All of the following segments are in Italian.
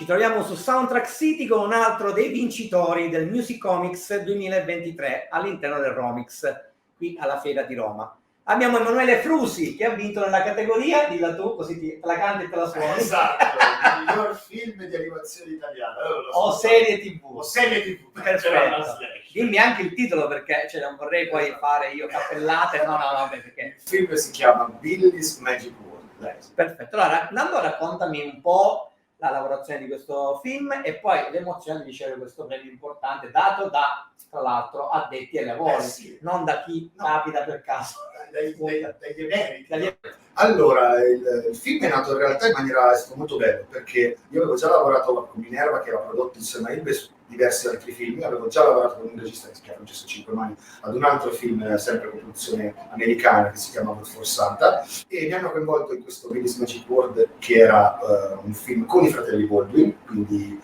troviamo su Soundtrack City con un altro dei vincitori del Music Comics 2023 all'interno del Romix, qui alla Fiera di Roma. Abbiamo Emanuele Frusi che ha vinto nella categoria, dilla tu, così te la canti e te la suoni. Esatto, il miglior film di animazione italiana. O serie TV. O serie TV. Perfetto. Dimmi anche il titolo perché non vorrei poi fare io cappellate. No, vabbè, perché... Il film si chiama Billy's Magic World. Perfetto, allora Nando, raccontami un po' la lavorazione di questo film e poi l'emozione di ricevere questo premio importante dato da, tra l'altro, addetti ai lavori, sì. Non da chi capita per caso. Dagli emeriti. Allora, il film è nato in realtà in maniera molto bella, perché io avevo già lavorato con Minerva, che era prodotto insieme a Ilbe su diversi altri film, avevo già lavorato con un regista che si chiama Francesco Cinquemani ad un altro film sempre con produzione americana che si chiama For Santa, e mi hanno coinvolto in questo Billy's Magic World, che era un film con i fratelli Baldwin, quindi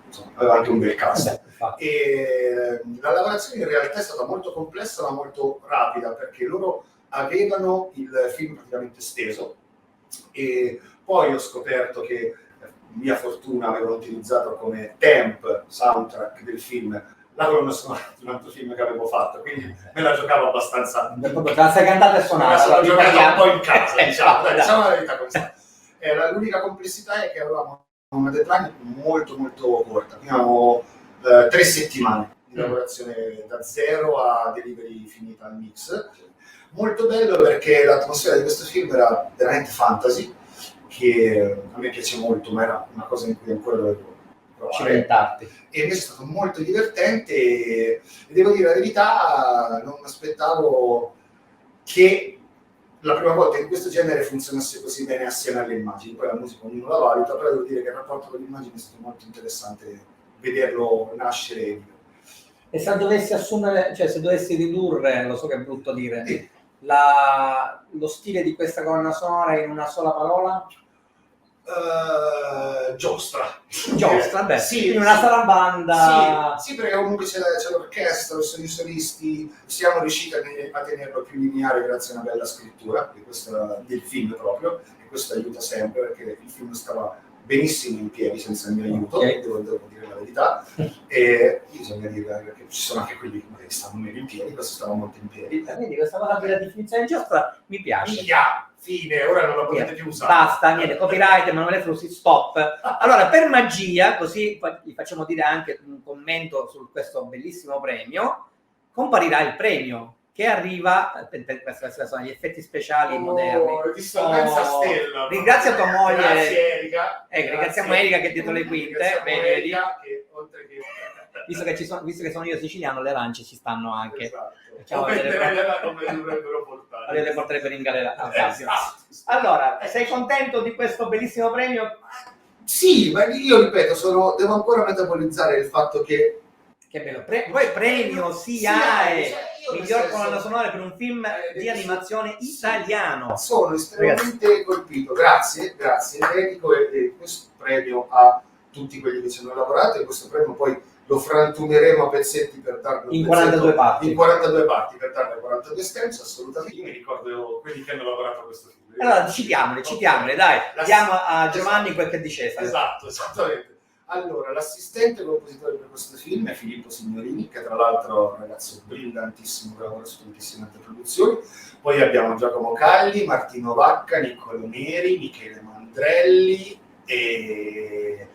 insomma, aveva anche un bel cast. E la lavorazione in realtà è stata molto complessa ma molto rapida, perché loro avevano il film praticamente steso e poi ho scoperto che mia fortuna avevano utilizzato come temp soundtrack del film la colonna sonora di un altro film che avevo fatto, quindi me la giocavo abbastanza. Te la sei cantata e suonata. Me la sono giocata un po' in casa, diciamo. Diciamo la verità come sta. L'unica complessità è che avevamo una deadline molto molto corta, quindi avevamo 3 settimane di lavorazione da zero a delivery finita al mix. Molto bello perché l'atmosfera di questo film era veramente fantasy, che a me piace molto, ma era una cosa in cui ancora dovevo provare. E invece è stato molto divertente e devo dire la verità, non mi aspettavo che la prima volta in questo genere funzionasse così bene assieme alle immagini. Poi la musica ognuno la valuta, però devo dire che il rapporto con le immagini è stato molto interessante vederlo nascere. E se dovessi assumere, cioè se dovessi ridurre, lo so che è brutto dire, sì, lo stile di questa colonna sonora in una sola parola? Giostra. Giostra, beh, sì, in una sarabanda. Sì, perché comunque c'è l'orchestra, sono i solisti, siamo riusciti a tenerlo più lineare grazie a una bella scrittura, del film proprio, e questo aiuta sempre perché il film stava benissimo in piedi senza il mio aiuto, devo dire la verità, e bisogna dire che ci sono anche quelli che magari stanno meno in piedi, questo stava molto in piedi. Quindi questa cosa della definizione giostra mi piace. Fine, ora non la potete più usare. Basta, niente, copyright, Emanuele Frusi, stop. Allora, per magia, così poi gli facciamo dire anche un commento su questo bellissimo premio, comparirà il premio che arriva, questi sono gli effetti speciali moderni. Dissonanza stella. Ringrazia tua moglie. Grazie Erika. Ringraziamo Erika che è dietro le quinte. Vedi, che oltre che... Visto che sono io siciliano, le arance ci stanno anche. Esatto. Diciamo, non me le dovrebbero portare. Le porterebbero in galera. Allora, sei contento di questo bellissimo premio? Sì, ma io ripeto, devo ancora metabolizzare il fatto che... Che bello, poi premio SIAE, miglior colonna sonora per un film di animazione italiano. Sono estremamente colpito, grazie, dedico e questo premio a tutti quelli che ci hanno lavorato, e questo premio poi lo frantumeremo a pezzetti per darlo in 42 parti. In 42 parti per darne 42 stems, assolutamente. Io mi ricordo quelli che hanno lavorato a questo film. Allora citiamoli, dai. Diamo a Giovanni quel che diceva. Esatto, esattamente. Allora, l'assistente compositore per questo film è Filippo Signorini, che tra l'altro è un ragazzo brillantissimo che lavora su tantissime altre produzioni. Poi abbiamo Giacomo Calli, Martino Vacca, Niccolo Neri, Michele Mandrelli e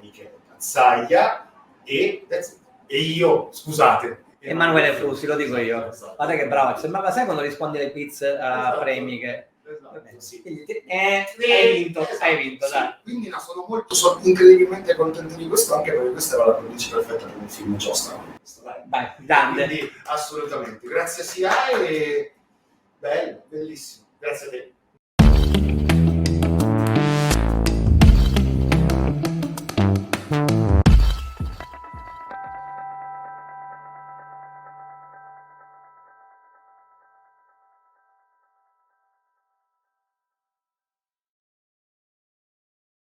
Michele Pazzaglia e io, scusate. Emanuele Frusi, lo dico io. Guarda che bravo, sembrava, sai quando rispondi alle quiz a premi che... Esatto, sì. Hai vinto, dai. Quindi sono incredibilmente contento di questo, anche perché questa era la cornice perfetta per un film giostra. Vai, grande. Quindi assolutamente, grazie a SIAE e bello, bellissimo, grazie a te.